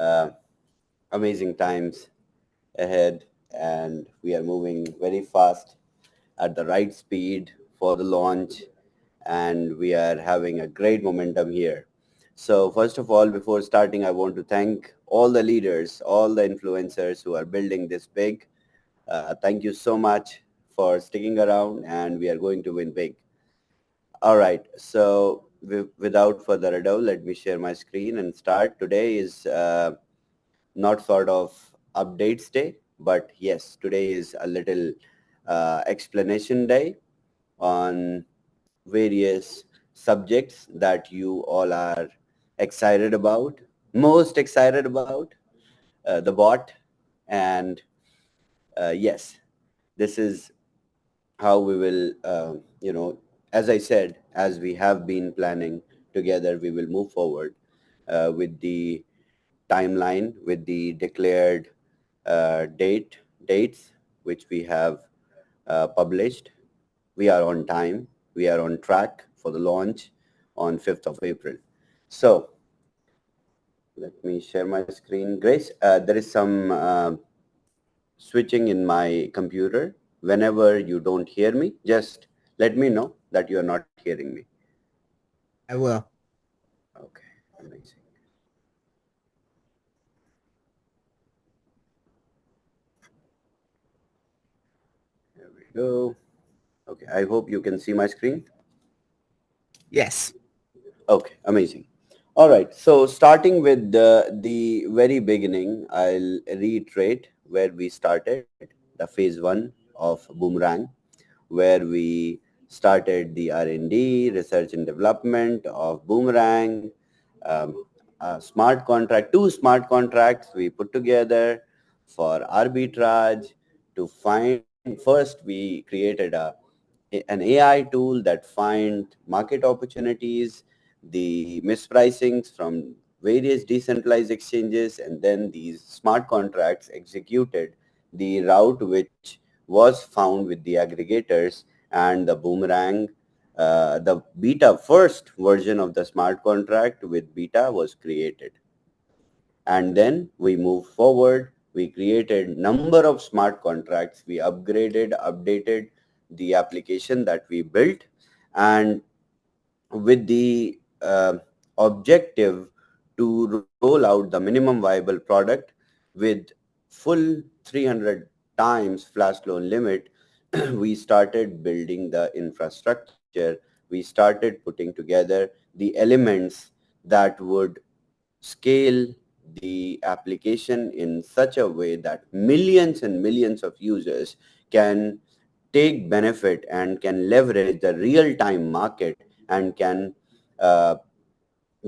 Uh, Amazing times ahead, and we are moving very fast at the right speed for the launch, and we are having a great momentum here. So first of all, before starting, I want to thank all the leaders, all the influencers who are building this big. Thank you so much for sticking around, and we are going to win big. All right. So without further ado, let me share my screen and start. Today is not sort of updates day, but yes, today is a little explanation day on various subjects that you all are excited about, most excited about, the bot. And yes, this is how we will, as I said, as we have been planning together, we will move forward with the timeline, with the declared dates, which we have published. We are on time. We are on track for the launch on 5th of April. So let me share my screen. Grace, there is some switching in my computer. Whenever you don't hear me, just let me know that you are not hearing me. I will. Okay, amazing. Here we go. Okay, I hope you can see my screen. Yes. Okay, amazing. All right, so starting with the very beginning, I'll reiterate where we started, the phase one of Boomerang, where we started the R&D, research and development of Boomerang, a smart contract, two smart contracts we put together for arbitrage to find. First, we created an AI tool that find market opportunities, the mispricings from various decentralized exchanges, and then these smart contracts executed the route which was found with the aggregators, and the Boomerang, the beta first version of the smart contract with beta was created. And then we moved forward. We created number of smart contracts. We upgraded, updated the application that we built, and with the objective to roll out the minimum viable product with full 300 times flash loan limit. We started building the infrastructure. We started putting together the elements that would scale the application in such a way that millions and millions of users can take benefit and can leverage the real-time market and can uh,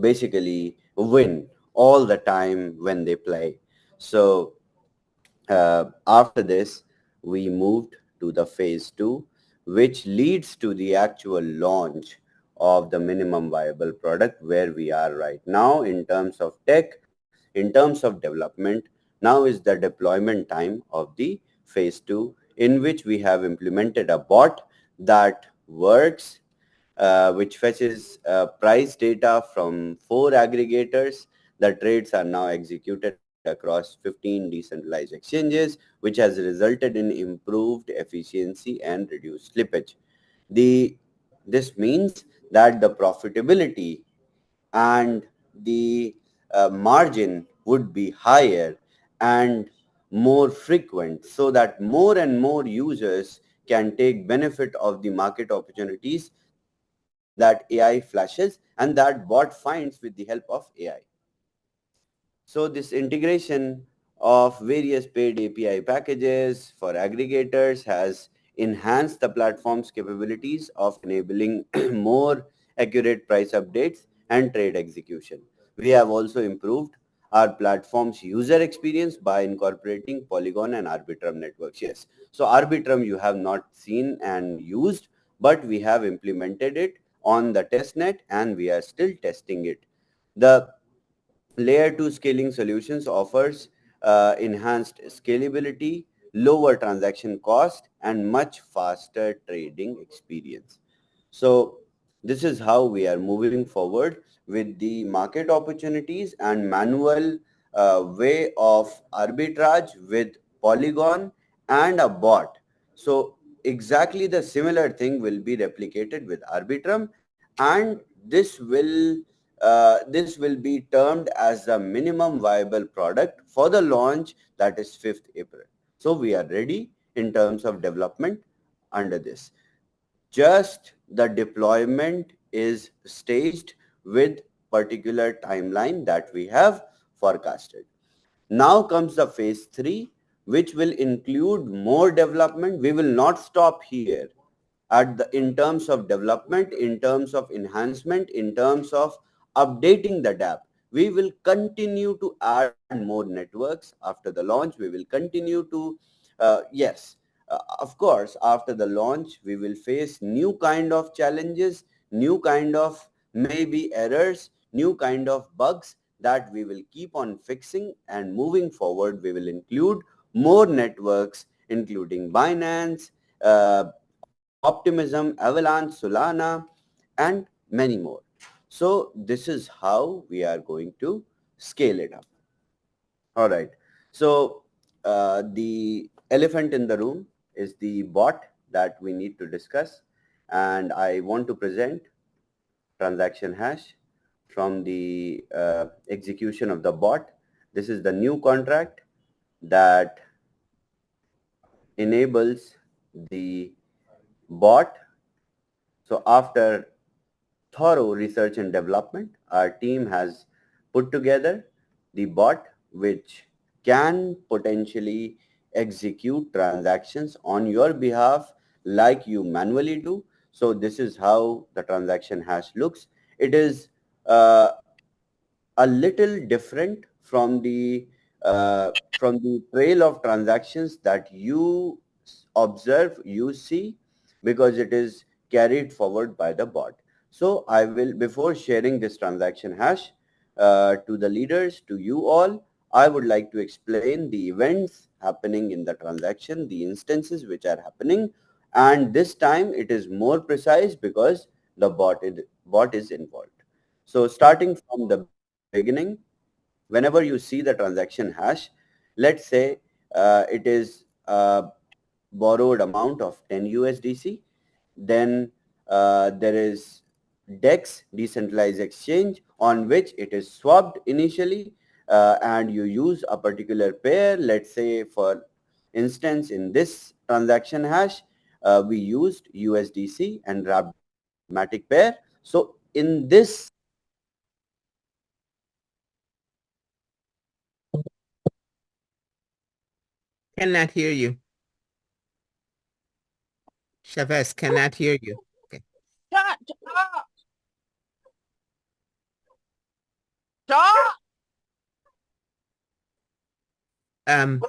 basically win all the time when they play. So after this, we moved to the phase two, which leads to the actual launch of the minimum viable product where we are right now in terms of tech, in terms of development. Now is the deployment time of the phase two, in which we have implemented a bot that works, which fetches price data from four aggregators. The trades are now executed across 15 decentralized exchanges, which has resulted in improved efficiency and reduced slippage. The This means that the profitability and the margin would be higher and more frequent, so that more and more users can take benefit of the market opportunities that AI flashes and that bot finds with the help of AI. So this integration of various paid API packages for aggregators has enhanced the platform's capabilities of enabling more accurate price updates and trade execution. We have also improved our platform's user experience by incorporating Polygon and Arbitrum networks. Yes. So Arbitrum you have not seen and used, but we have implemented it on the testnet and we are still testing it. The Layer 2 scaling solutions offers enhanced scalability, lower transaction cost, and much faster trading experience. So this is how we are moving forward with the market opportunities and manual way of arbitrage with Polygon and a bot. So exactly the similar thing will be replicated with Arbitrum, and this will be termed as the minimum viable product for the launch, that is 5th April. So we are ready in terms of development under this. Just the deployment is staged with particular timeline that we have forecasted. Now comes the phase 3, which will include more development. We will not stop here at the in terms of development, in terms of enhancement, in terms of updating the DApp. We will continue to add more networks after the launch. We will continue to, yes, of course, after the launch, we will face new kind of challenges, new kind of maybe errors, new kind of bugs that we will keep on fixing, and moving forward, we will include more networks, including Binance, Optimism, Avalanche, Solana, and many more. So this is how we are going to scale it up. All right. So the elephant in the room is the bot that we need to discuss. And I want to present transaction hash from the execution of the bot. This is the new contract that enables the bot. So after thorough research and development, our team has put together the bot which can potentially execute transactions on your behalf like you manually do. So this is how the transaction hash looks. It is uh, a little different from the trail of transactions that you observe, you see, because it is carried forward by the bot. So I will, before sharing this transaction hash to the leaders, to you all, I would like to explain the events happening in the transaction, the instances which are happening, and this time it is more precise because the bot is involved. So starting from the beginning, whenever you see the transaction hash, let's say it is a borrowed amount of 10 USDC, then there is DEX, decentralized exchange, on which it is swapped initially, and you use a particular pair. Let's say, for instance, in this transaction hash, we used USDC and Rabmatic pair. So in this, Cannot hear you. Chavez cannot hear you. Okay. Shut up! Stop! Um,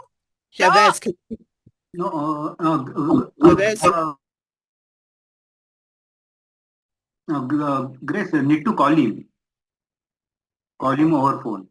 Stop! Chavez, can, No, Chavez, Grace, need to call him. Call him over phone.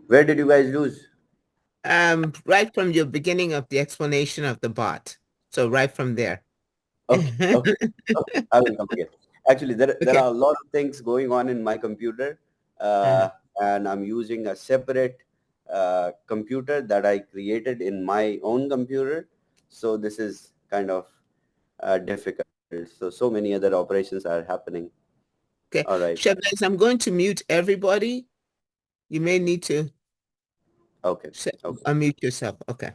where did you guys lose? right from your beginning of the explanation of the bot. So right from there. Okay, okay, okay. I will come again. Actually, there Okay. are a lot of things going on in my computer, Uh-huh. and I'm using a separate computer that I created in my own computer. So this is kind of difficult. So many other operations are happening. Okay. All right. Chavez, I'm going to mute everybody. You may need to Okay. Okay. unmute yourself. Okay.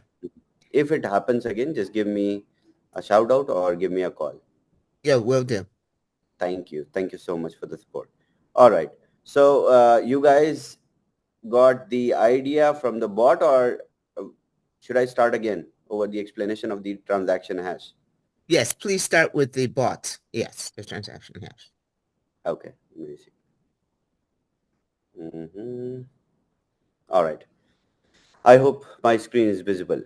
If it happens again, just give me a shout out or give me a call. Yeah, will do. Thank you. Thank you so much for the support. All right. So you guys got the idea from the bot, or uh, should I start again over the explanation of the transaction hash? Yes, please start with the bot. Yes, the transaction hash. Okay, amazing. Hmm. All right. I hope my screen is visible.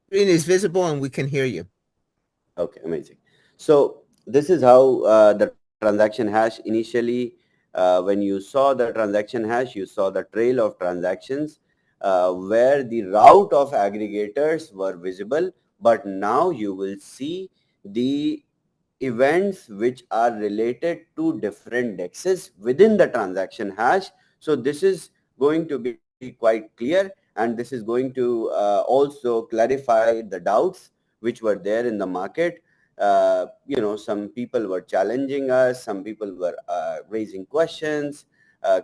Screen is visible and we can hear you. Okay, amazing. So this is how the transaction hash initially, when you saw the transaction hash, you saw the trail of transactions where the route of aggregators were visible, but now you will see the events which are related to different dexes within the transaction hash. So this is going to be quite clear, and this is going to also clarify the doubts which were there in the market. Some people were challenging us, some people were raising questions,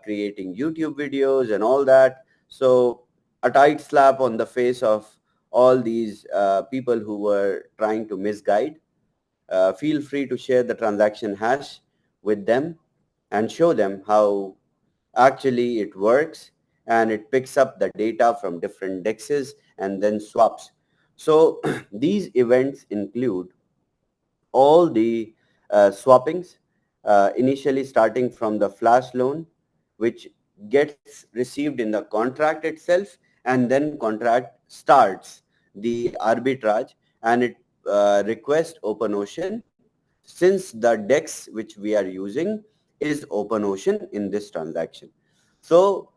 creating YouTube videos and all that. So a tight slap on the face of all these people who were trying to misguide. Feel free to share the transaction hash with them and show them how actually it works, and it picks up the data from different dexes and then swaps. So these events include all the swappings, initially starting from the flash loan, which gets received in the contract itself, and then contract starts the arbitrage, and it requests open ocean, since the dex which we are using is open ocean in this transaction. So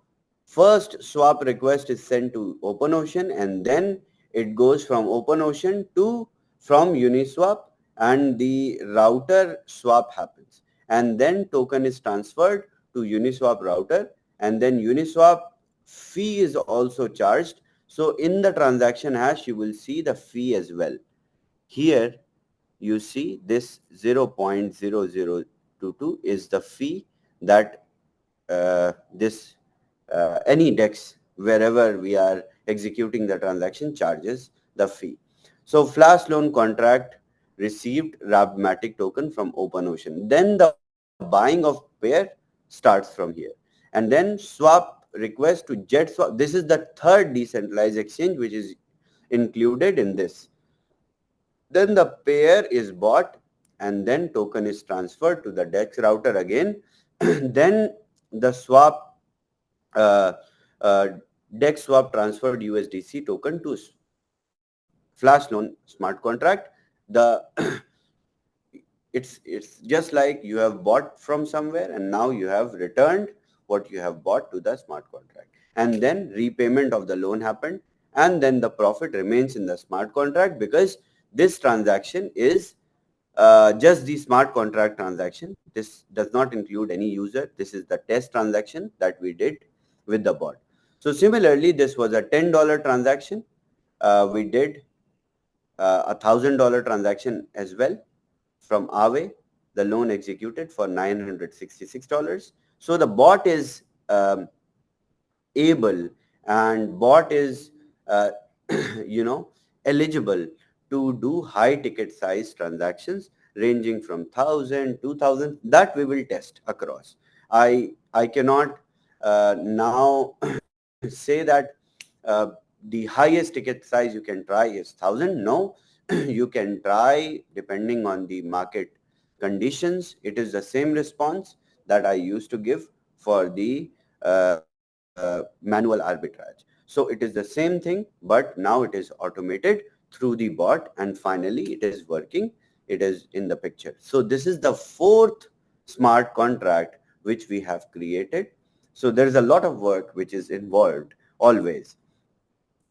first swap request is sent to OpenOcean, and then it goes from OpenOcean to from Uniswap, and the router swap happens. And then token is transferred to Uniswap router, and then Uniswap fee is also charged. So in the transaction hash, you will see the fee as well. Here you see this 0.0022 is the fee that this any DEX wherever we are executing the transaction charges the fee. So flash loan contract received Rabmatic token from OpenOcean. Then the buying of pair starts from here. And then swap request to jet swap. This is the third decentralized exchange which is included in this. Then the pair is bought, and then token is transferred to the DEX router again. Then the swap uh, uh, DEX swap transferred USDC token to Flash Loan smart contract. The it's just like you have bought from somewhere, and now you have returned what you have bought to the smart contract, and then repayment of the loan happened, and then the profit remains in the smart contract, because this transaction is just the smart contract transaction. This does not include any user. This is the test transaction that we did with the bot. So similarly, this was a $10 transaction. We did $1,000 transaction as well from Aave. The loan executed for $966. So the bot is able, and bot is uh, eligible to do high ticket size transactions ranging from 1000 2000 that we will test across. I cannot now say that the highest ticket size you can try is 1000. No. You can try depending on the market conditions. It is the same response that I used to give for the manual arbitrage. So it is the same thing, but now it is automated through the bot, and finally it is working. It is in the picture. So this is the fourth smart contract which we have created. So there is a lot of work which is involved always.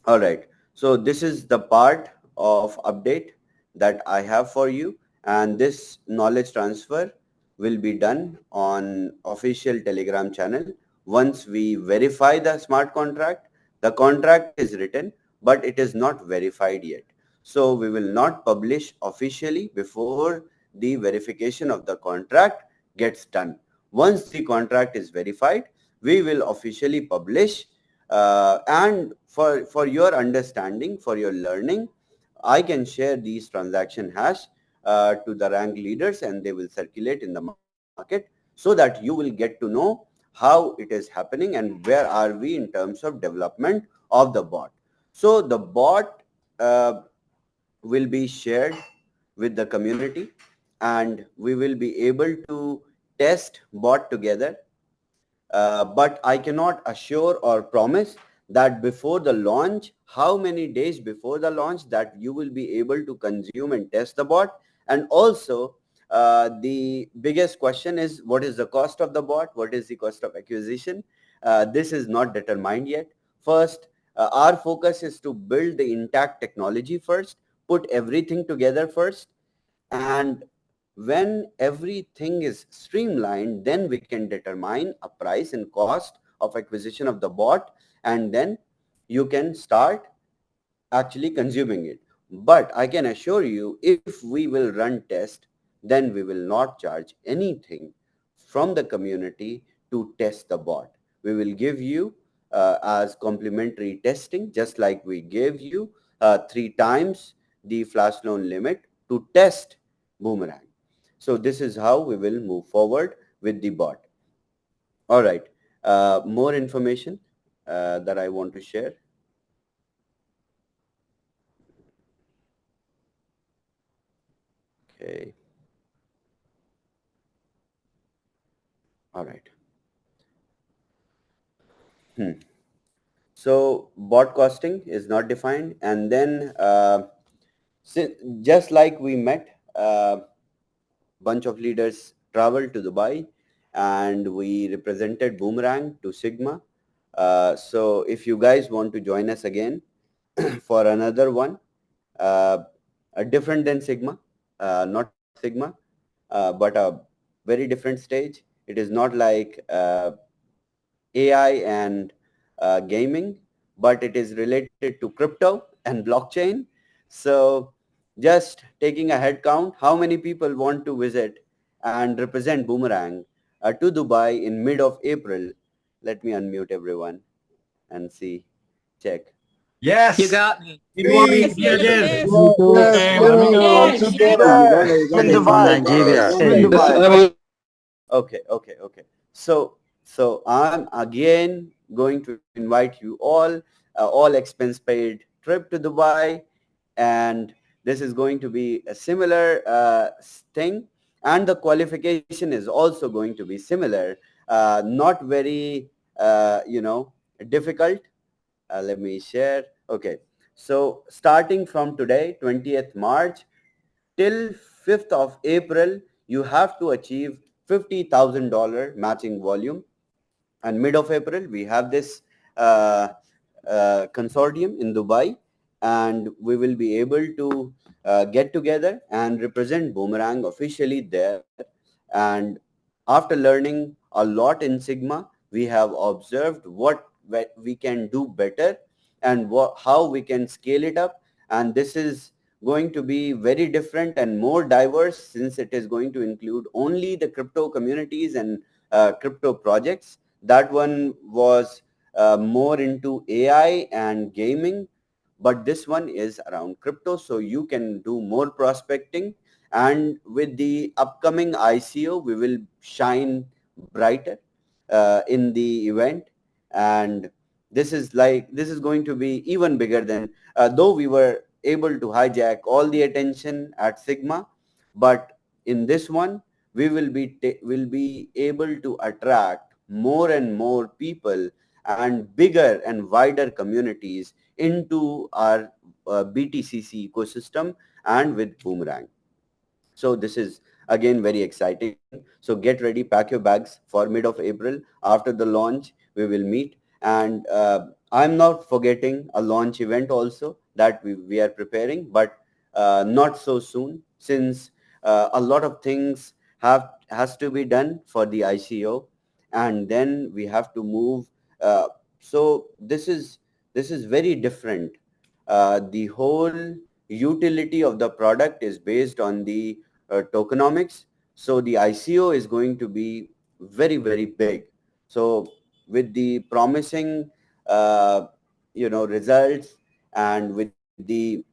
All right. So this is the part of update that I have for you, and this knowledge transfer will be done on official Telegram channel. Once we verify the smart contract, the contract is written, but it is not verified yet. So we will not publish officially before the verification of the contract gets done. Once the contract is verified, we will officially publish, and for your understanding, for your learning, I can share these transaction hash to the rank leaders, and they will circulate in the market, so that you will get to know how it is happening and where are we in terms of development of the bot. So the bot will be shared with the community, and we will be able to test bot together. But I cannot assure or promise that before the launch, how many days before the launch that you will be able to consume and test the bot. And also, the biggest question is, what is the cost of the bot? What is the cost of acquisition? This is not determined yet. First, our focus is to build the intact technology first, put everything together first, and when everything is streamlined, then we can determine a price and cost of acquisition of the bot, and then you can start actually consuming it. But I can assure you, if we will run test, then we will not charge anything from the community to test the bot. We will give you as complimentary testing, just like we gave you 3 times the flash loan limit to test Boomerang. So this is how we will move forward with the bot. All right. More information that I want to share. Okay. All right. Hmm. So bot costing is not defined, and then just like we met, bunch of leaders traveled to Dubai, and we represented Boomerang to Sigma. So if you guys want to join us again for another one, uh, different than Sigma, not Sigma, but a very different stage. It is not like AI and gaming, but it is related to crypto and blockchain. So just taking a head count, how many people want to visit and represent Boomerang to Dubai in mid of April? Let me unmute everyone and see, check. You Yes. got me. We want to Yes, be yes, again. yes. Me too. Same. Me Me too. want Yes, to be yes. there in I'm from Dubai. Nigeria. In Okay. Yes, Dubai. I will. Okay. So I'm again going to invite you all expense paid trip to Dubai, and this is going to be a similar thing, and the qualification is also going to be similar, not very difficult. Let me share. Okay, so starting from today, 20th March, till 5th of April, you have to achieve $50,000 matching volume. And mid of April, we have this uh, consortium in Dubai, and we will be able to get together and represent Boomerang officially there. And after learning a lot in Sigma, we have observed what we can do better, and how we can scale it up. And this is going to be very different and more diverse, since it is going to include only the crypto communities and crypto projects. That one was more into AI and gaming, but this one is around crypto, so you can do more prospecting. And with the upcoming ICO, we will shine brighter in the event. And this is going to be even bigger than, though we were able to hijack all the attention at Sigma, but in this one we will be able to attract more and more people and bigger and wider communities into our BTCC ecosystem and with Boomerang. So this is again very exciting. So get ready, pack your bags for mid of April. After the launch, we will meet. And I'm not forgetting a launch event also that we are preparing, but not so soon, since a lot of things has to be done for the ICO, and then we have to move. So this is very different. The whole utility of the product is based on the tokenomics. So the ICO is going to be very, very big. So with the promising, results, and with the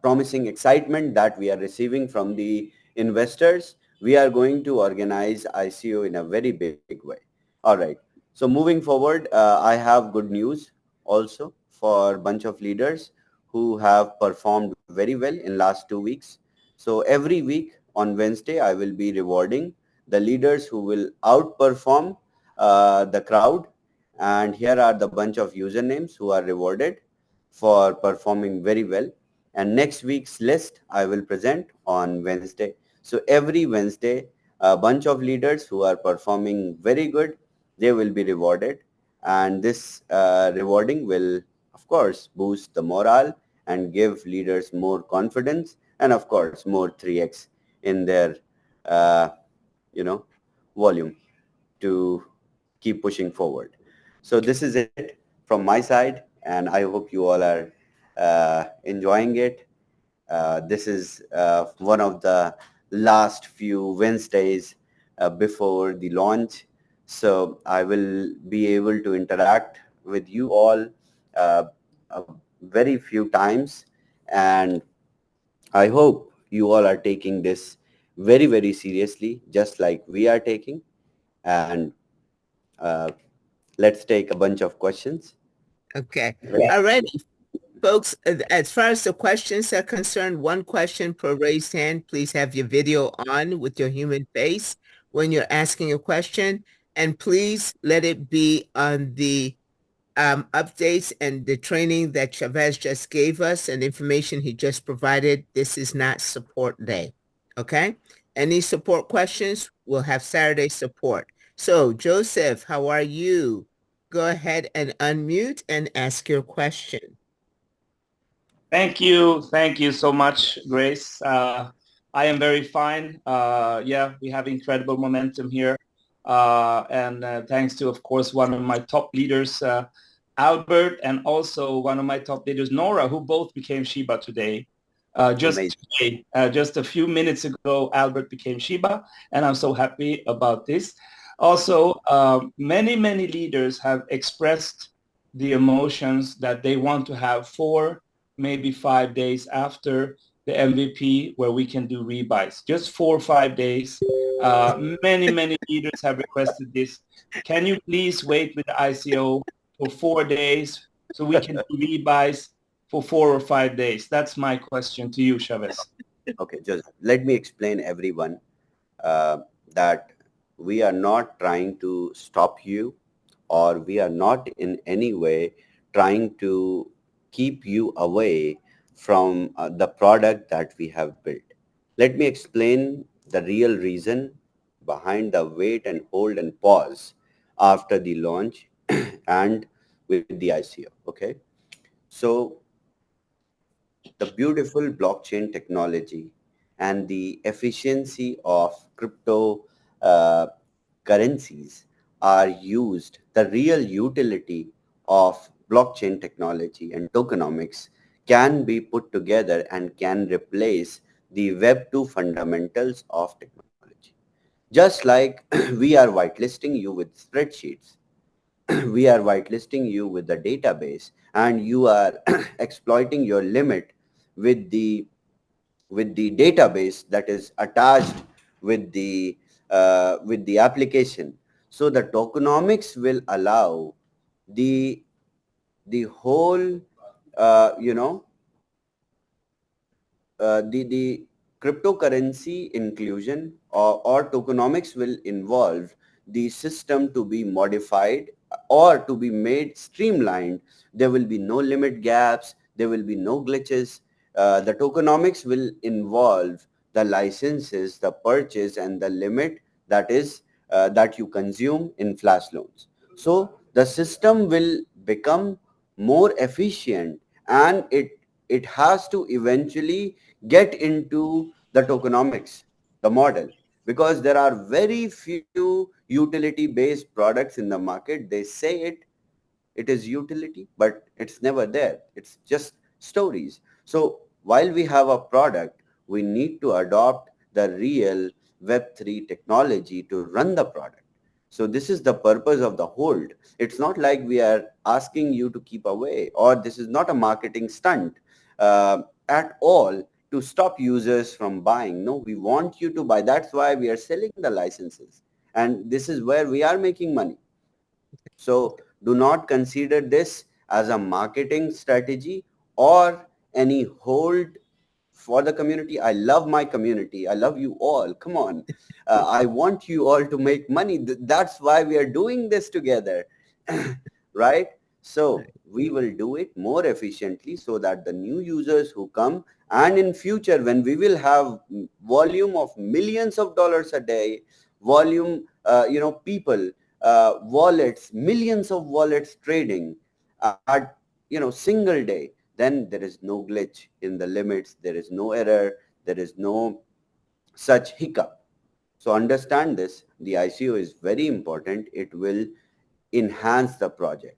promising excitement that we are receiving from the investors, we are going to organize ICO in a very big way. All right. So moving forward, I have good news also for a bunch of leaders who have performed very well in last 2 weeks. So every week on Wednesday, I will be rewarding the leaders who will outperform the crowd. And here are the bunch of usernames who are rewarded for performing very well. And next week's list I will present on Wednesday. So every Wednesday, a bunch of leaders who are performing very good, they will be rewarded. And this rewarding will, of course, boost the morale and give leaders more confidence, and of course more 3x in their uh, you know volume to keep pushing forward. So this is it from my side, and I hope you all are enjoying it. This is one of the last few Wednesdays before the launch. So I will be able to interact with you all uh, a very few times. And I hope you all are taking this very, very seriously, just like we are taking. And uh, let's take a bunch of questions. Okay. Yeah. Alrighty, folks. As far as the questions are concerned, one question per raised hand. Please have your video on with your human face when you're asking a question, and please let it be on the updates and the training that Chavez just gave us and information he just provided. This is not support day. Okay. Any support questions? We'll have Saturday support. So Joseph, how are you? Go ahead and unmute and ask your question. Thank you. Thank you so much, Grace. I am very fine. Yeah, we have incredible momentum here. And thanks to, of course, one of my top leaders, Albert, and also one of my top leaders, Nora, who both became Shiba today. Just Amazing. today, just a few minutes ago, Albert became Shiba, and I'm so happy about this. Also, many leaders have expressed the emotions that they want to have for maybe 5 days after the MVP, where we can do rebuys. Just 4 or 5 days. Many leaders have requested this. Can you please wait with the ICO for 4 days so we can do rebuys for 4 or 5 days? That's my question to you, Chavez. Okay, just let me explain everyone uh, that we are not trying to stop you, or we are not in any way trying to keep you away from the product that we have built. Let me explain the real reason behind the wait and hold and pause after the launch and with the ICO. Okay. So the beautiful blockchain technology and the efficiency of crypto uh, currencies are used, the real utility of blockchain technology and tokenomics can be put together and can replace the Web 2 fundamentals of technology. Just like we are whitelisting you with spreadsheets, we are whitelisting you with the database, and you are exploiting your limit with the database that is attached with the application. So the tokenomics will allow the the whole you know the cryptocurrency inclusion, or tokenomics will involve the system to be modified or to be made streamlined. There will be no limit gaps. There will be no glitches. The tokenomics will involve the licenses, the purchase, and the limit that you consume in flash loans. So the system will become more efficient, and it has to eventually get into the tokenomics, the model, because there are very few utility based products in the market. They say it is utility, but it's never there. It's just stories. So while we have a product, we need to adopt the real Web3 technology to run the product. So this is the purpose of the hold. It's not like we are asking you to keep away, or this is not a marketing stunt at all to stop users from buying. No, we want you to buy. That's why we are selling the licenses. And this is where we are making money. So do not consider this as a marketing strategy or any hold for the community. I love my community. I love you all. Come on. I want you all to make money. That's why we are doing this together. Right? So we will do it more efficiently so that the new users who come, and in future when we will have volume of millions of dollars a day, volume, people, wallets, millions of wallets trading at, single day, then there is no glitch in the limits. There is no error. There is no such hiccup. So understand this. The ICO is very important. It will enhance the project.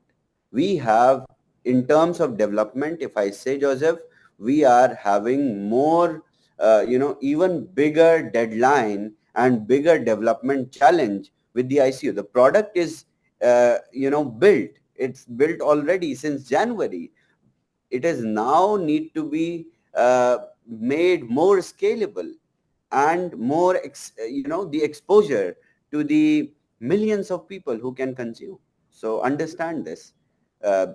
We have, in terms of development, if I say, Joseph, we are having more, even bigger deadline and bigger development challenge with the ICO. The product is, built. It's built already since January. It is now need to be made more scalable and more, the exposure to the millions of people who can consume. So understand this. Uh,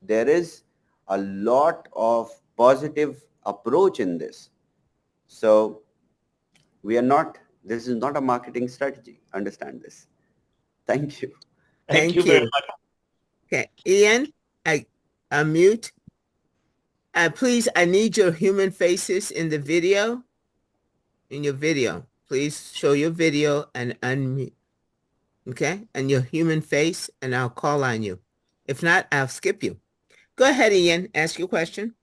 there is a lot of positive approach in this. So we are not, this is not a marketing strategy. Understand this. Thank you. Thank you Thank very you. much. Okay, Ian, I unmute. Please, I need your human faces in the video. In your video, please show your video and unmute. Okay, and your human face, and I'll call on you. If not, I'll skip you. Go ahead, Ian. Ask your question.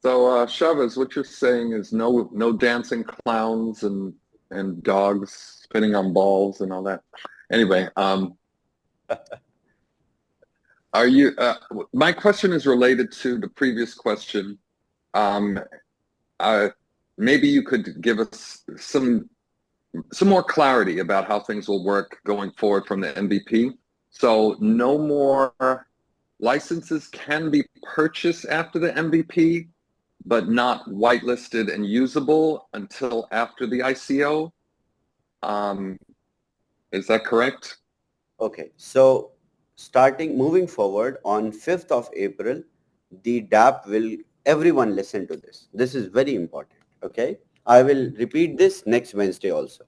So, Chavez, what you're saying is no dancing clowns and dogs spinning on balls and all that. Anyway, are you? My question is related to the previous question. Maybe you could give us some more clarity about how things will work going forward from the MVP. So, no more licenses can be purchased after the MVP, but not whitelisted and usable until after the ICO. Is that correct? Okay. So moving forward on 5th of April, the DApp will, everyone listen to this. This is very important. Okay. I will repeat this next Wednesday also.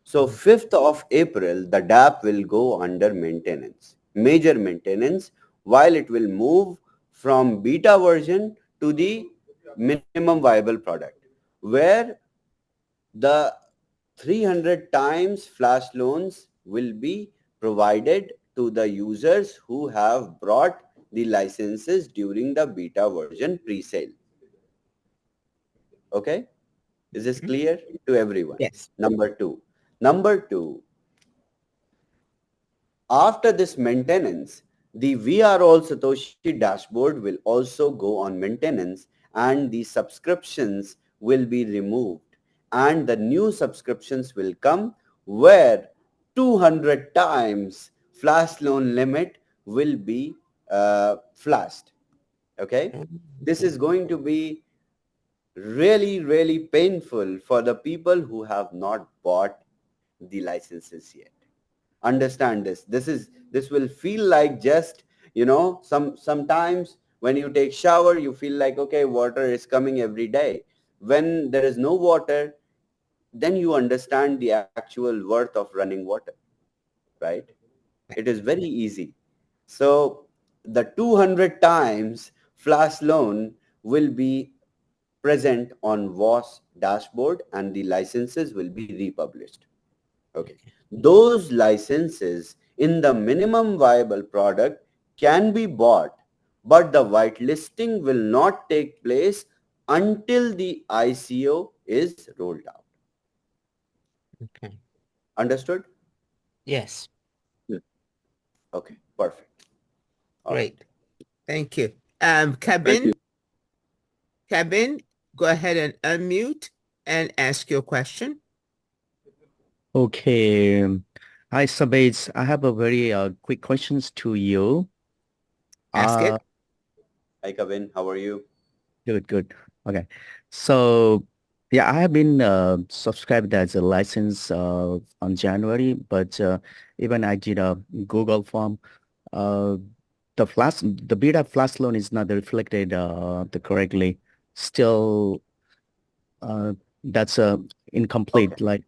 So 5th of April, the DApp will go under maintenance, major maintenance, while it will move from beta version to the minimum viable product, where the 300 times flash loans will be provided to the users who have brought the licenses during the beta version pre-sale. Okay? Is this clear to everyone? Yes. Number two. Number two, after this maintenance, the VRO Satoshi dashboard will also go on maintenance, and the subscriptions will be removed, and the new subscriptions will come where 200 times flash loan limit will be flashed. Okay? This is going to be really, really painful for the people who have not bought the licenses yet. Understand this. This will feel like just, sometimes when you take shower, you feel like, okay, water is coming every day. When there is no water, then you understand the actual worth of running water, right? It is very easy. So the 200 times flash loan will be present on WAS dashboard, and the licenses will be republished. Okay. Those licenses in the minimum viable product can be bought, but the whitelisting will not take place until the ICO is rolled out. Okay. Understood? Yes. Okay, perfect. All right. Great. Thank you. Thank Cabin, you. Cabin, go ahead and unmute and ask your question. Okay. Hi, Shavez. I have a very quick questions to you. Ask it. Hi, Kevin. How are you? Good. Okay. So, yeah, I have been subscribed as a license on January, but even I did a Google form. The beta flash loan is not reflected the correctly. still that's incomplete. Okay. Like,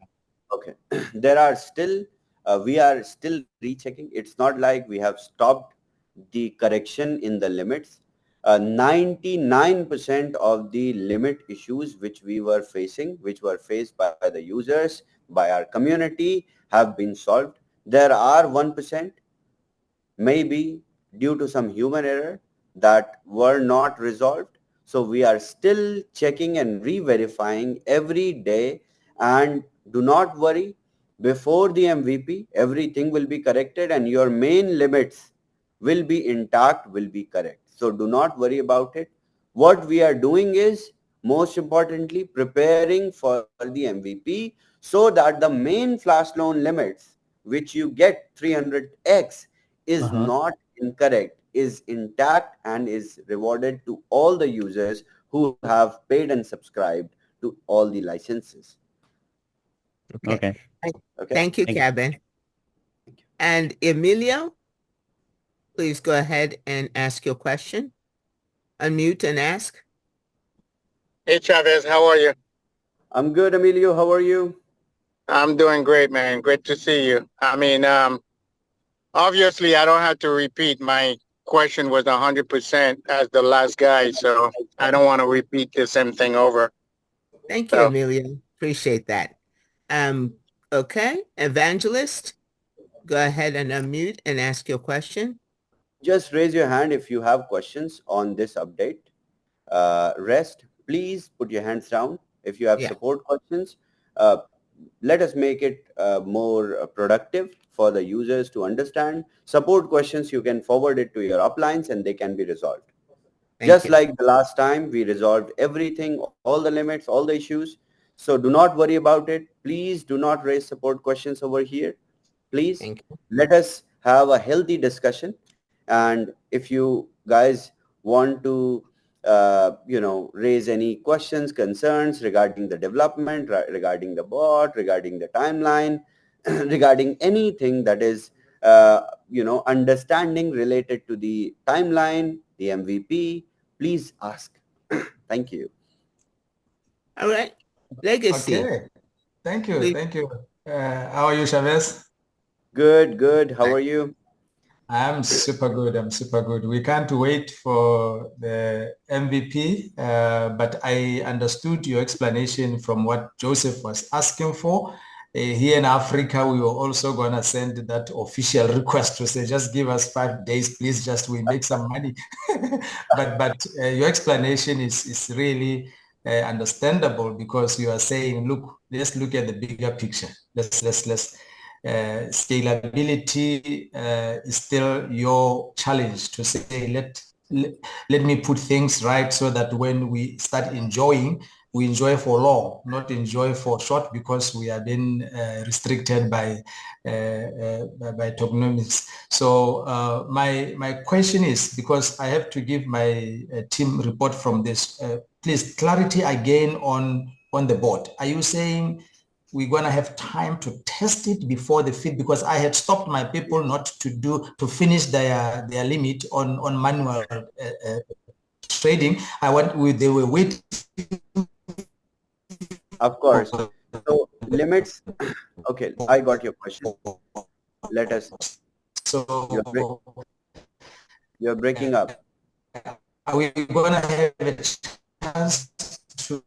Okay. There are still, we are still rechecking. It's not like we have stopped the correction in the limits. 99% of the limit issues which we were facing, which were faced by the users, by our community, have been solved. There are 1%, maybe due to some human error, that were not resolved. So we are still checking and re-verifying every day. And do not worry, before the MVP, everything will be corrected and your main limits will be intact, will be correct. So do not worry about it. What we are doing is, most importantly, preparing for the MVP so that the main flash loan limits, which you get 300x, is uh-huh. not incorrect, is intact, and is rewarded to all the users who have paid and subscribed to all the licenses. Okay. Okay. Thank Okay. thank you, Thank you. Kevin. And Emilio, please go ahead and ask your question. Unmute and ask. Hey Chavez, how are you? I'm good, Emilio. How are you? I'm doing great, man. Great to see you. I mean, obviously, I don't have to repeat. My question was 100% as the last guy, so I don't want to repeat the same thing over. Thank you, So, Emilio. Appreciate that. Um, okay, Evangelist, go ahead and unmute and ask your question. Just raise your hand if you have questions on this update. Rest, please put your hands down. If you have Yeah, support questions, uh, let us make it more productive for the users to understand. Support questions, you can forward it to your uplines and they can be resolved. thank Just you. like the last time, we resolved everything, all the limits, all the issues. So do not worry about it. Please do not raise support questions over here. Please Thank you. let us have a healthy discussion. And if you guys want to, raise any questions, concerns regarding the development, regarding the bot, regarding the timeline, regarding anything that is, understanding related to the timeline, the MVP, please ask. Thank you. All right. Legacy, Okay. Thank you. please. Thank you. How are you, Chavez? Good, good. How are you? I'm super good. I'm super good. We can't wait for the MVP, but I understood your explanation from what Joseph was asking for. Here in Africa, we were also going to send that official request to say, just give us 5 days, please, just we make some money. but your explanation is really understandable because you are saying, look, let's look at the bigger picture. Let's scalability is still your challenge to say, let me put things right so that when we start enjoying, we enjoy for long, not enjoy for short because we are being restricted by tokenomics. So my question is, because I have to give my team report from this, please clarity again on the board. Are you saying we're going to have time to test it before the feed? Because I had stopped my people not to finish their limit on manual trading. They were waiting. Of course. So limits. Okay, I got your question. Let us. You're break, So you're breaking up. are we going to have a chance to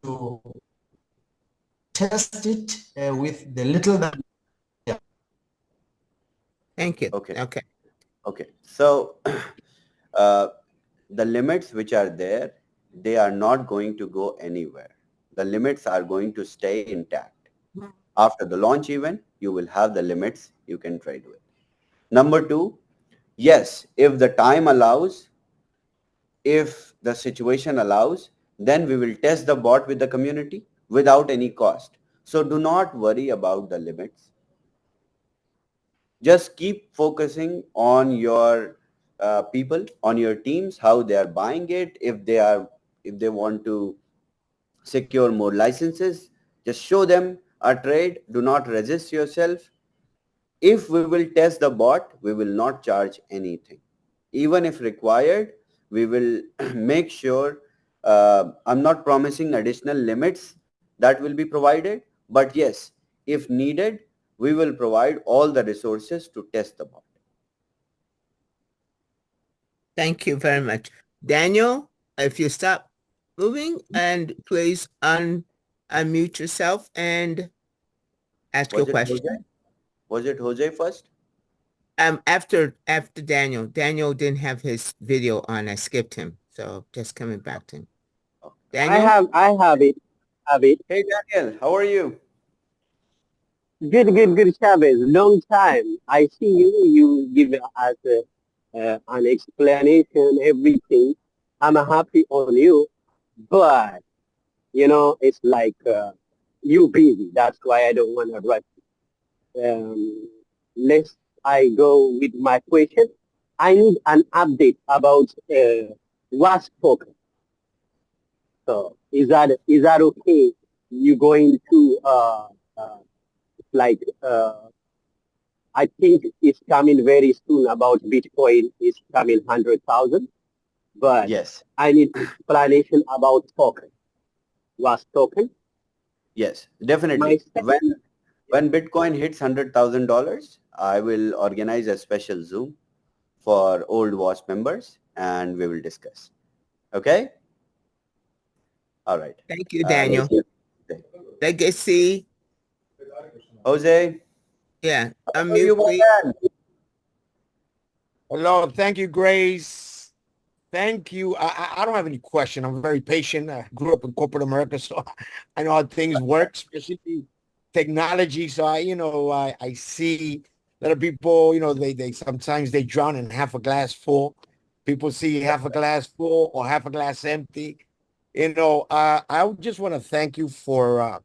test it with the little that? Yeah. Thank you. Okay. Okay. Okay. So uh, the limits which are there, they are not going to go anywhere. The limits are going to stay intact. After the launch event, you will have the limits you can trade with. Number two, yes, if the time allows, if the situation allows, then we will test the bot with the community without any cost. So do not worry about the limits. Just keep focusing on your people, on your teams, how they are buying it. If they want to secure more licenses, just show them a trade. Do not resist yourself. If we will test the bot, we will not charge anything. Even if required, we will make sure I'm not promising additional limits that will be provided, but yes, if needed, we will provide all the resources to test the bot. Thank you very much. Daniel, if you stop moving and please unmute yourself and ask your Was it question. Jose? Was it Jose first? After Daniel. Daniel didn't have his video on. I skipped him. So just coming back to him. Oh. Daniel? I have it. Have it. Hey Daniel, how are you? Good, Shavez. Long time. I see you. You give us an explanation, everything. I'm happy on you, but it's like you busy. That's why I don't want to rush. Let's I go with my question. I need an update about what's spoken. So is that okay? You going to like I think it's coming very soon about Bitcoin is coming 100,000, but Yes, I need explanation about token. Was token? yes, My definitely. second, When Bitcoin hits $100,000, I will organize a special Zoom for old watch members, and we will discuss. Okay. All right. Thank you, Let's Daniel. see. Legacy. Jose, Yeah. how are you, Unmute, my please. man? Hello, thank you, Grace. Thank you. I don't have any question. I'm very patient. I grew up in corporate America, so I know how things work, especially technology. So I see a lot of people, they sometimes they drown in half a glass full. People see half a glass full or half a glass empty. I would just want to thank you for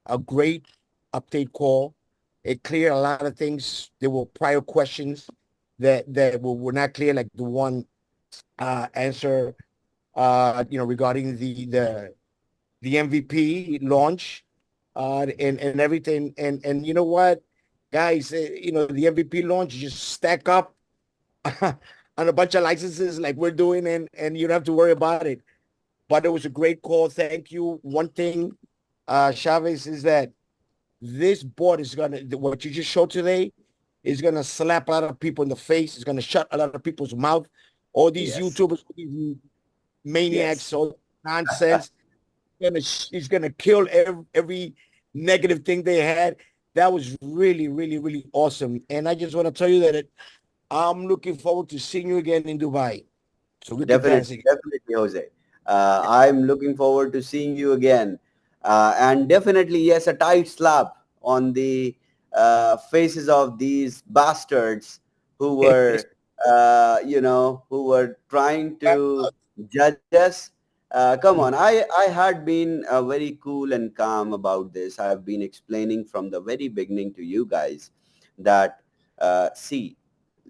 a great update call. It cleared a lot of things. There were prior questions that were not clear, like the one answer regarding the MVP launch and everything. And you know what, guys, the MVP launch, you just stack up on a bunch of licenses like we're doing, and you don't have to worry about it. But it was a great call. Thank you. One thing, Chavez, is that this board is what you just showed today is gonna slap a lot of people in the face. It's gonna shut a lot of people's mouth. All these Yes, YouTubers, all these maniacs, yes, all nonsense. He's gonna kill every negative thing they had. That was really, really, really awesome. And I just want to tell you that I'm looking forward to seeing you again in Dubai, so we can dance definitely, again. definitely, Jose. I'm looking forward to seeing you again. And definitely, yes, a tight slap on the faces of these bastards who were, who were trying to judge us. Come on, I had been very cool and calm about this. I have been explaining from the very beginning to you guys that, see,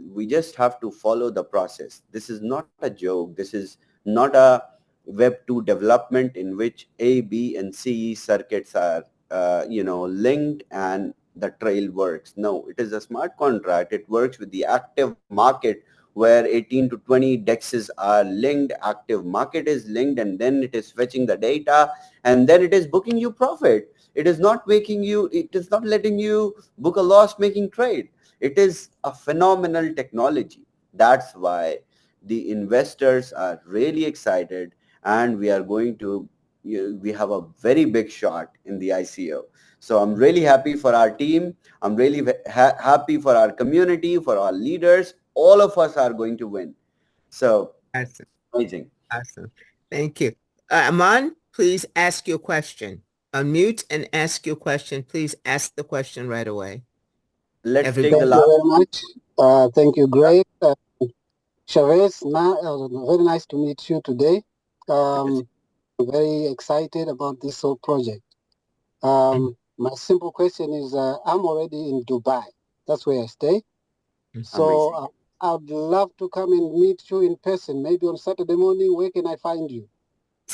we just have to follow the process. This is not a joke. This is not a Web 2 development in which A, B, and C circuits are, linked and the trail works. No, it is a smart contract. It works with the active market where 18 to 20 dexes are linked, active market is linked, and then it is fetching the data, and then it is booking you profit. It is not making you, it is not letting you book a loss making trade. It is a phenomenal technology. That's why the investors are really excited, and we are going to, we have a very big shot in the ICO. So I'm really happy for our team. I'm really happy for our community, for our leaders. All of us are going to win. So Awesome. amazing. Awesome. Thank you. Aman, please ask your question. Unmute and ask your question. Please ask the question right away. Let's take the thank Everybody. you last. very much. Thank you, Grace. Chavez, very nice to meet you today. Good to see Very excited about this whole project. My simple question is, I'm already in Dubai. That's where I stay. you. So Amazing. I'd love to come and meet you in person. Maybe on Saturday morning. Where can I find you?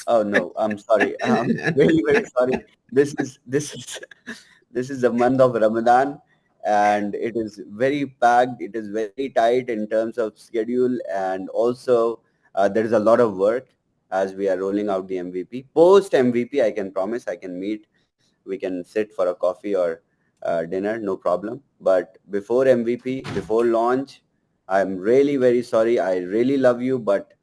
Oh no, I'm sorry. I'm very, very sorry. This is this is the month of Ramadan, and it is very packed. It is very tight in terms of schedule, and also there is a lot of work. as we are rolling out the MVP. Post MVP, I can promise I can meet. We can sit for a coffee or dinner, no problem. But before MVP, before launch, I'm really very sorry. I really love you, but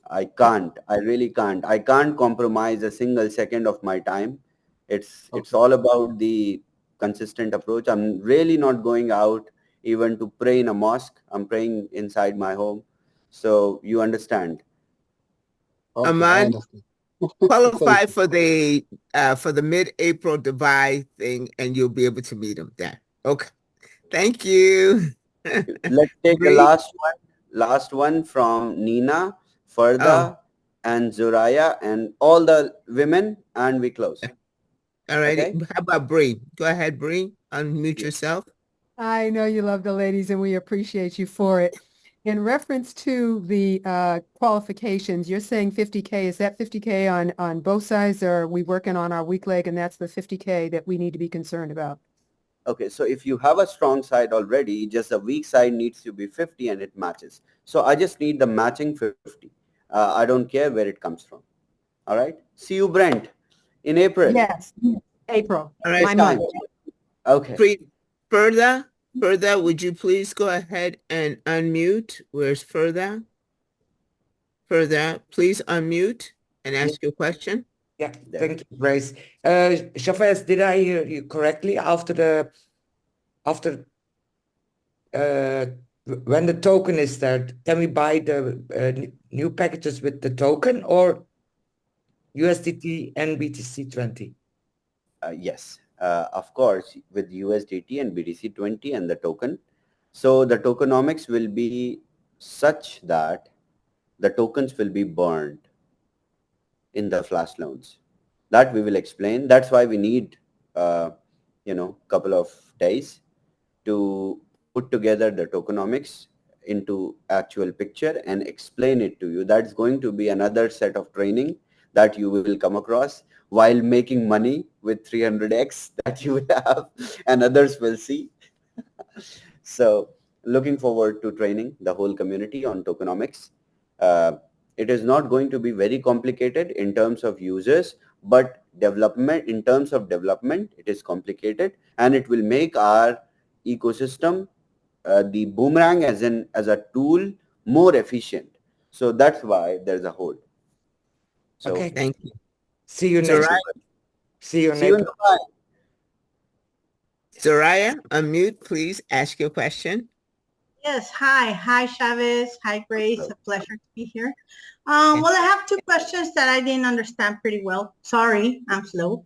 I can't. I really can't. I can't compromise a single second of my time. It's Okay. all about the consistent approach. I'm really not going out even to pray in a mosque. I'm praying inside my home. So you understand. Okay, I Aman, understand. qualify Thank you. for the mid-April Dubai thing, and you'll be able to meet him there. Okay. Thank you. Let's take the Bree? last one from Nina, Oh, Farda, and Zuraya, and all the women, and we close. all righty. Okay? How about Bree? Go ahead, Bree. Unmute Yes. yourself. I know you love the ladies and we appreciate you for it. In reference to the qualifications, you're saying 50K. Is that 50K on both sides, or are we working on our weak leg and that's the 50K that we need to be concerned about? Okay, so if you have a strong side already, just a weak side needs to be 50 and it matches. So I just need the matching 50. I don't care where it comes from. All right? See you, Brent, in April. Yes, April, All Same right. my time. month. Okay. Further, would you please go ahead and unmute? Where's Further? Further, please unmute and Yeah, ask your question. yeah. There. Thank you, Grace. Chavez, did I hear you correctly? After when the token is there, can we buy the new packages with the token or USDT and BTC20? Yes, of course, with USDT and BTC20 and the token. So the tokenomics will be such that the tokens will be burned in the flash loans. That we will explain. That's why we need, couple of days to put together the tokenomics into actual picture and explain it to you. That's going to be another set of training that you will come across while making money with 300x that you will have and others will see. So looking forward to training the whole community on tokenomics. Uh, it is not going to be very complicated in terms of users, but development, in terms of development, it is complicated and it will make our ecosystem, the Boomerang as a tool, more efficient. So that's why there's a hold. So Okay. Thank you. See you Soraya, next. thank you. See you in See you in April. Dubai. Soraya, unmute, please ask your question. Yes, hi. Hi, Chavez. Hi, Grace. Hello. A pleasure to be here. Okay. Well, I have two questions that I didn't understand pretty well. Sorry, I'm slow.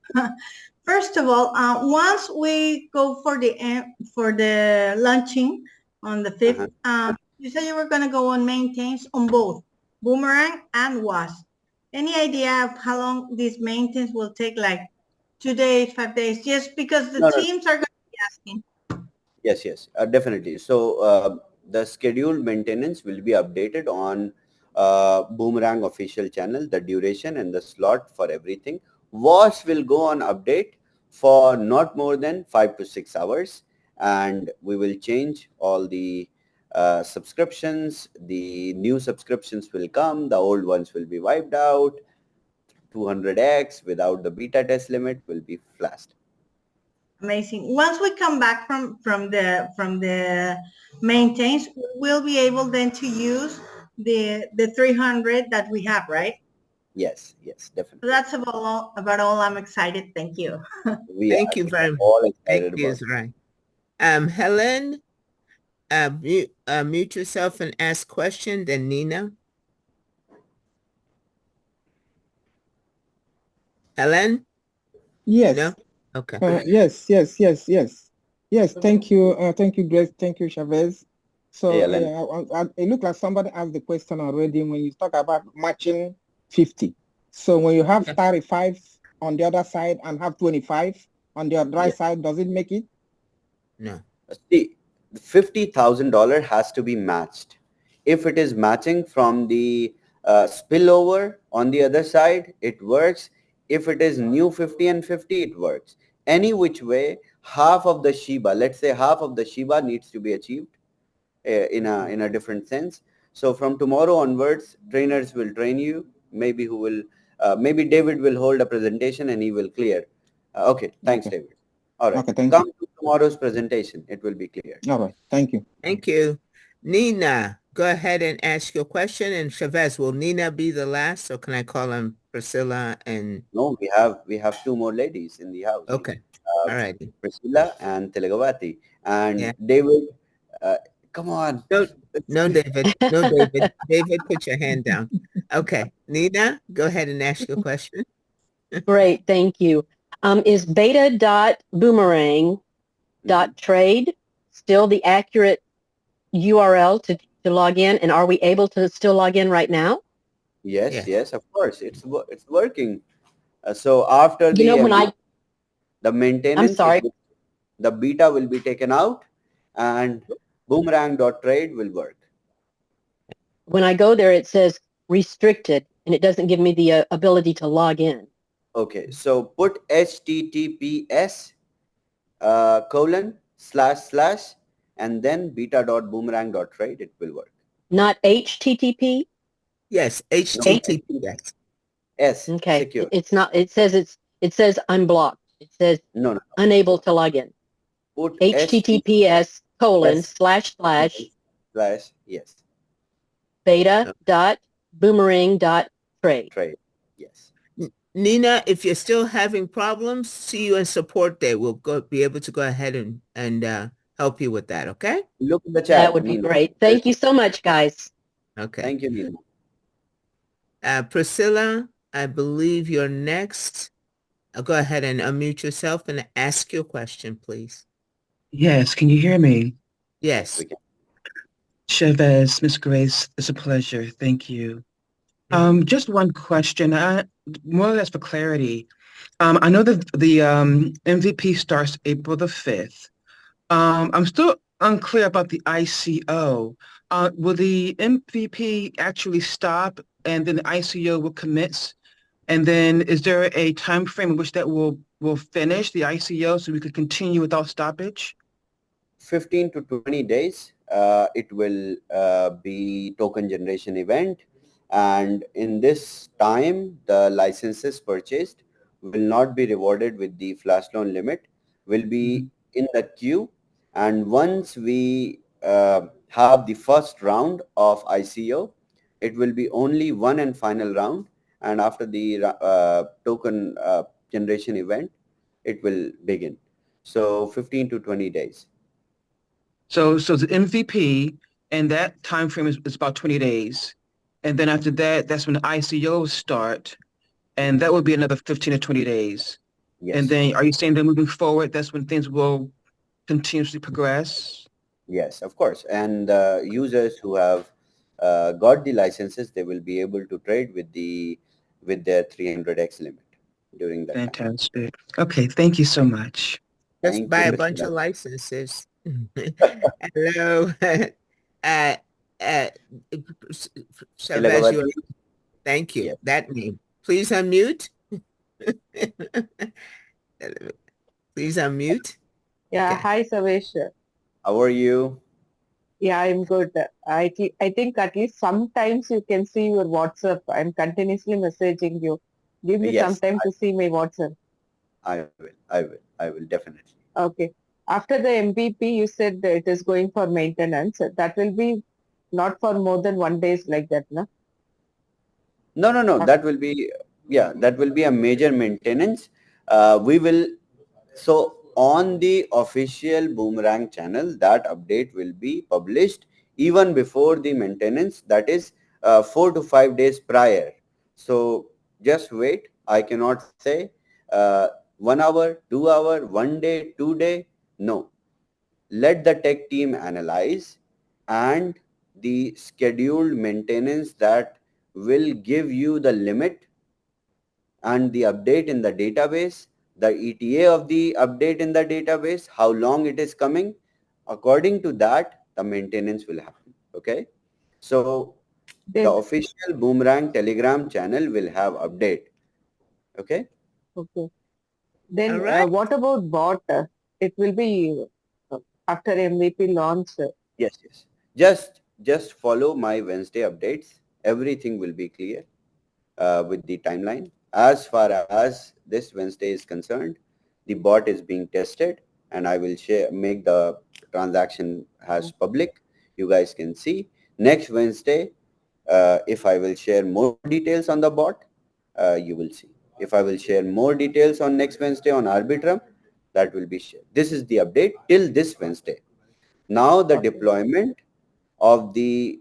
First of all, once we go for the launching on the 5th, you said you were going to go on maintenance on both Boomerang and WAS. Any idea of how long these maintenance will take, like 2 days, 5 days, just because the No, no, teams are going to be asking? yes, definitely. So the scheduled maintenance will be updated on Boomerang official channel, the duration and the slot for everything. WAS will go on update for not more than 5 to 6 hours, and we will change all the subscriptions. The new subscriptions will come, the old ones will be wiped out. 200x without the beta test limit will be flashed. Amazing. Once we come back from the maintains, we'll be able then to use the 300 that we have, right? Yes, So definitely. that's about all. I'm excited. Thank you. We Thank are, you we very are much. all Thank excited you, about it. Soraya. Helen, mute yourself and ask question, then Nina. Helen? Yes. No? Okay. Yes. Thank you, Grace. Thank you, Chavez. So Hey, Alan. it looked like somebody asked the question already when you talk about matching 50. So when you have 35 on the other side and have 25 on the right Yeah. side, does it make it? No. See, $50,000 has to be matched. If it is matching from the spillover on the other side, it works. If it is new 50 and 50, it works. Any which way, half of the Shiba, let's say half of the Shiba needs to be achieved in a different sense. So from tomorrow onwards, trainers will train you maybe who will, maybe David will hold a presentation and he will clear. Okay, thanks, Okay. David. All right, Okay, thank come you. to tomorrow's presentation. It will be clear. All right, thank you. Thank you. Nina, go ahead and ask your question. And Chavez, will Nina be the last, or can I call on Priscilla and? No, we have two more ladies in the house. Okay. All right. Priscilla and Telegavati. And Yeah. David, come on. No, no, David. No, David. David, put your hand down. Okay. Nina, go ahead and ask your question. Great, thank you. Is beta.boomerang.trade still the accurate URL to log in? And are we able to still log in right now? Yes, yes, of course. It's working. So after You know, when the maintenance, sorry. The beta will be taken out and boomerang.trade will work. When I go there, it says restricted, and it doesn't give me the ability to log in. Okay, so put https :/ and then beta.boomerang.trade. It will work. Not HTTP? Yes, HTTPS. S. Okay, Secure. it's not. It says unblocked. It says no. unable to log in. Put HTTPS : / yes. beta.boomerang.trade. Trade. Yes. Nina, if you're still having problems, see you in support day. We'll be able to go ahead and help you with that. Okay. Look at the chat. That would be great. Thank you so much, guys. Okay. Thank you, Nina. Priscilla, I believe you're next. Go ahead and unmute yourself and ask your question, please. Yes, can you hear me? Yes. Chavez, Miss Grace, it's a pleasure. Thank you. Just one question, more or less for clarity. I know that the MVP starts April the 5th. I'm still unclear about the ICO. Will the MVP actually stop and then the ICO will commence? And then is there a time frame in which that will finish the ICO so we could continue without stoppage? 15 to 20 days, it will be token generation event. And in this time, the licenses purchased will not be rewarded with the flash loan limit, will be in the queue. And once we have the first round of ICO, it will be only one and final round. And after the token generation event, it will begin. So 15 to 20 days. So the MVP, and that time frame is about 20 days. And then after that, that's when the ICOs start. And that will be another 15 to 20 days. Yes. And then are you saying that moving forward, that's when things will continuously progress? Yes, of course. And users who have got the licenses, they will be able to trade with their 300x limit during that time. Fantastic. Okay, thank you so much. Just Thank buy you, a bunch of Priscilla. licenses. Hello. Shavez, thank you. Yes. That name. Please unmute. Please unmute. Yeah, Okay. hi, Savesh. How are you? Yeah, I'm good. I think at least sometimes you can see your WhatsApp. I'm continuously messaging you. Give me some Yes, time to see my WhatsApp. I will definitely. Okay. After the MVP, you said that it is going for maintenance. That will be not for more than 1 day like that, no? No. That will be, that will be a major maintenance. We will, so on the official Boomerang channel, that update will be published even before the maintenance, that is 4 to 5 days prior. So just wait. I cannot say 1 hour, 2 hour, 1 day, 2 day. No. Let the tech team analyze, and the scheduled maintenance that will give you the limit and the update in the database, the ETA of the update in the database, how long it is coming. According to that, the maintenance will happen. Okay. So the official Boomerang Telegram channel will have update. Okay. Okay. Then All right. what about bot? It will be after MVP launch. Yes. Just follow my Wednesday updates. Everything will be clear. with the timeline. As far as this Wednesday is concerned, the bot is being tested, and I will make the transaction as public. You guys can see. Next Wednesday, if I will share more details on the bot, you will see. If I will share more details on next Wednesday on Arbitrum, that will be shared. This is the update till this Wednesday. Now the deployment of the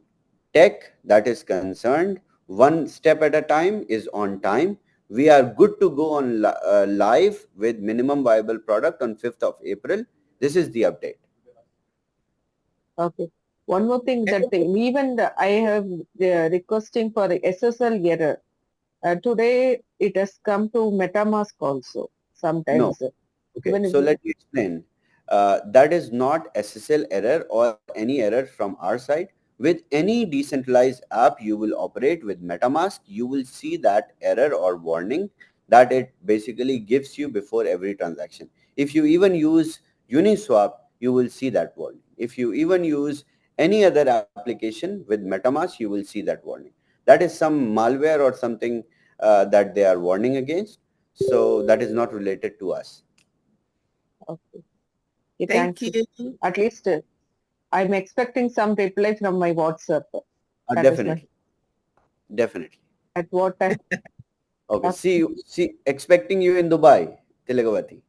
tech that is concerned, one step at a time, is on time. We are good to go on live with minimum viable product on 5th of April. This is the update. Okay. One more thing that even I have requesting for SSL error. Today it has come to MetaMask also No. sometimes. Okay, When so let me explain. That is not SSL error or any error from our side. With any decentralized app you will operate with MetaMask, you will see that error or warning that it basically gives you before every transaction. If you even use Uniswap, you will see that warning. If you even use any other application with MetaMask, you will see that warning. That is some malware or something that they are warning against. So that is not related to us. okay. Okay, Thank thank you. you. At least I'm expecting some reply from my WhatsApp. That is my Definitely. Definitely. at what time? Okay. See you. See, expecting you in Dubai, Tilagavati.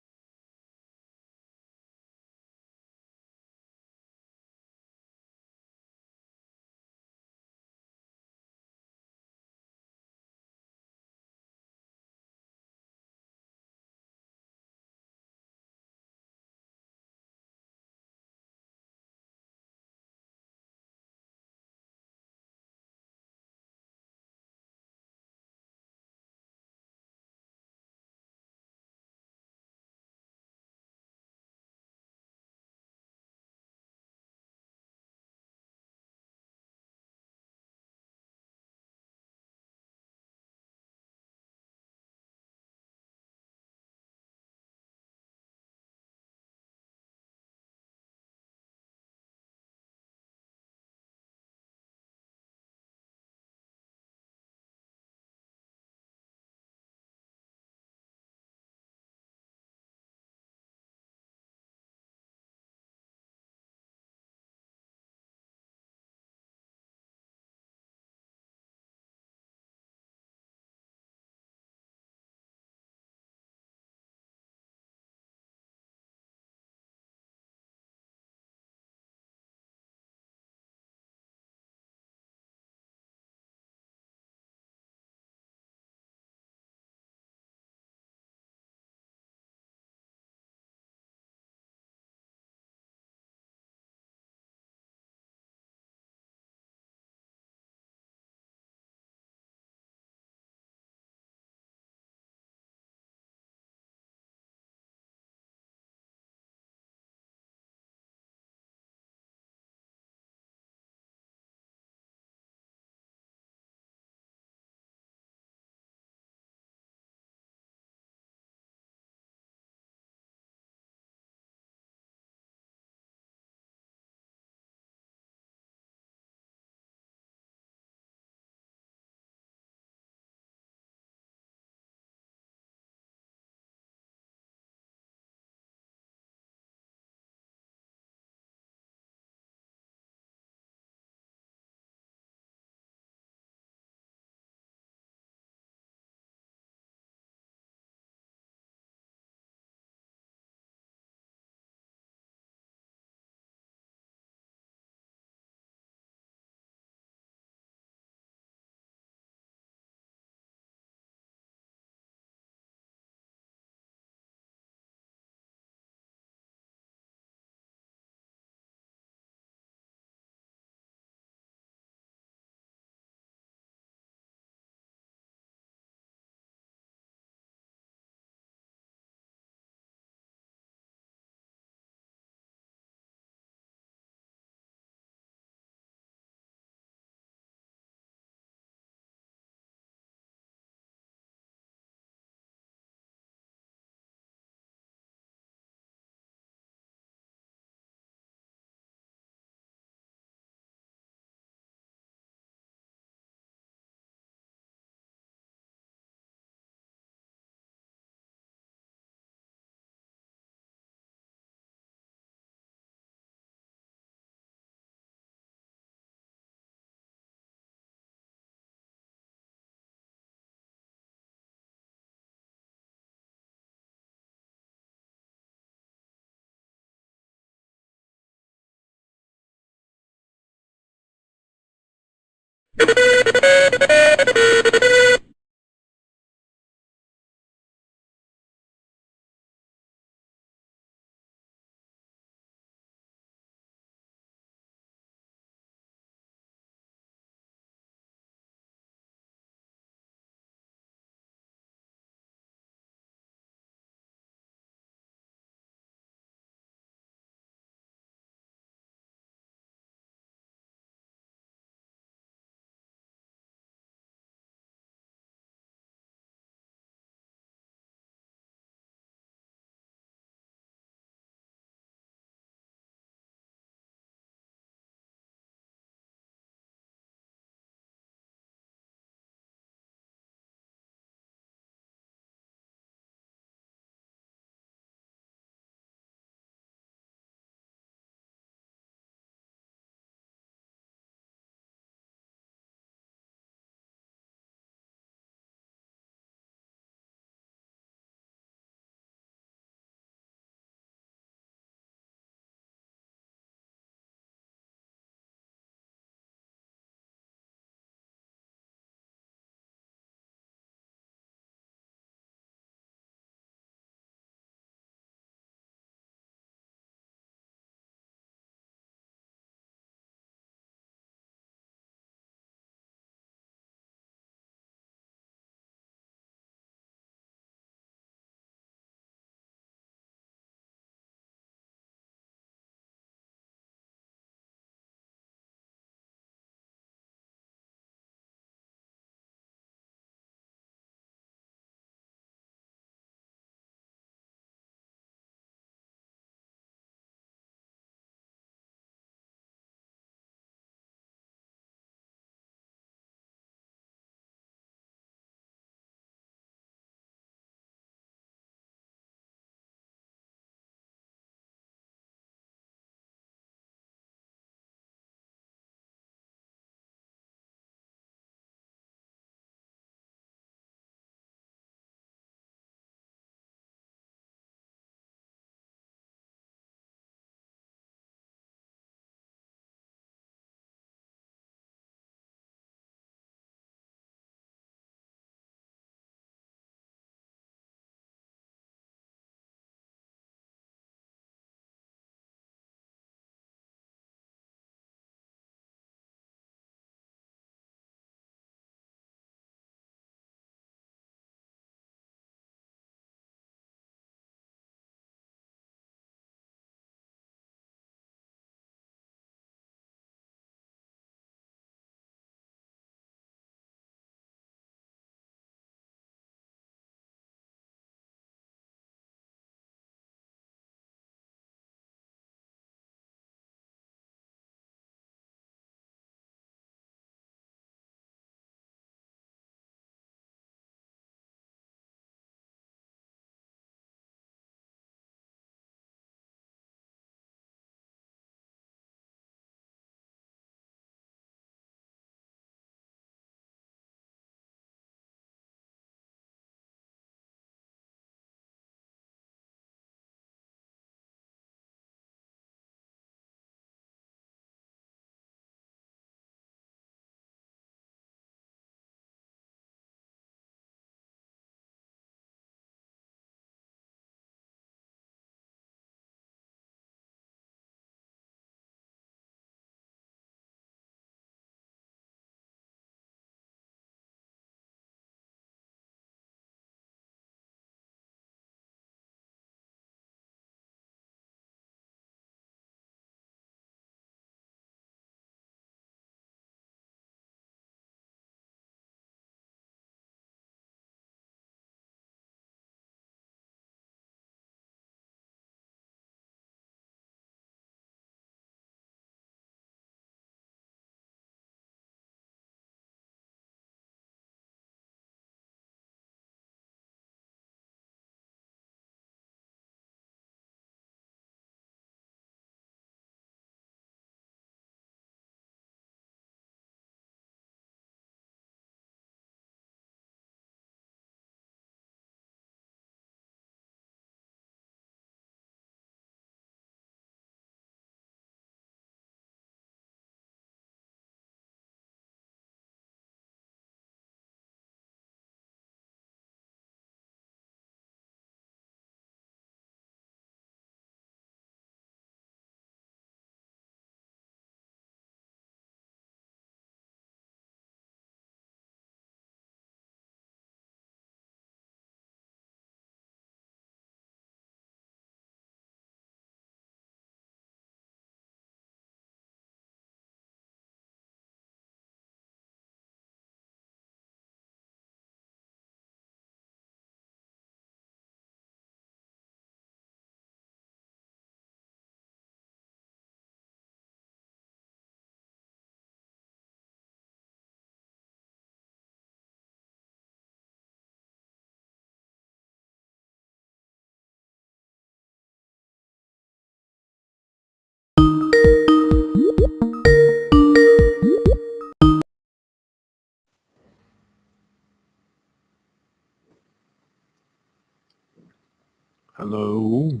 Hello.